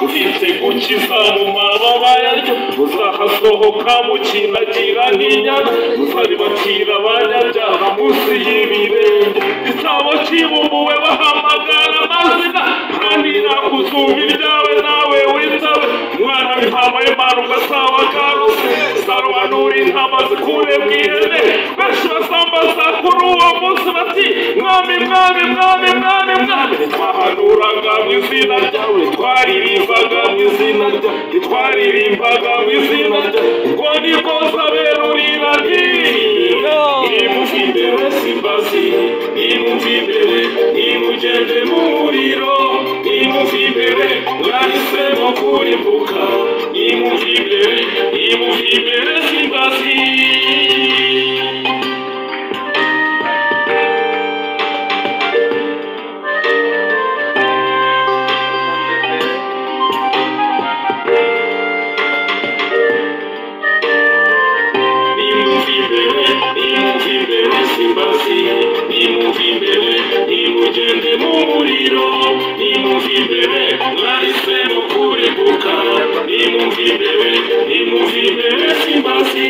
ufite gukiza mu mababa yaryo muzahasohoka mukinagira nk'inyana muzaribatira abanyabyaha munsi y'ibirenge igitabo kibumbuwe bahamagara amazina kandi nakuzumva ibyawe nawe witabe umwana w'intama y'Imana ugasaba karose zarobanura intama zikure bw'ihene benshi basambaza kuri uwo munsi bati mwami mwami mwami mwami mwami twahanuraga mu izina ryawe twaririmbaga mu izina ryawe twaririmbaga mu izina ryawe ubwo nibwo zaberurira nimumva imbere simbazi nimumva imbere nimugende mu muriro nimumva imbere mwahisemo kurimbuka nimumva imbere simbazi nimumva imbere nimugende mu muriro nimumva imbere mwahisemo kurimbuka nimumva imbere simbazi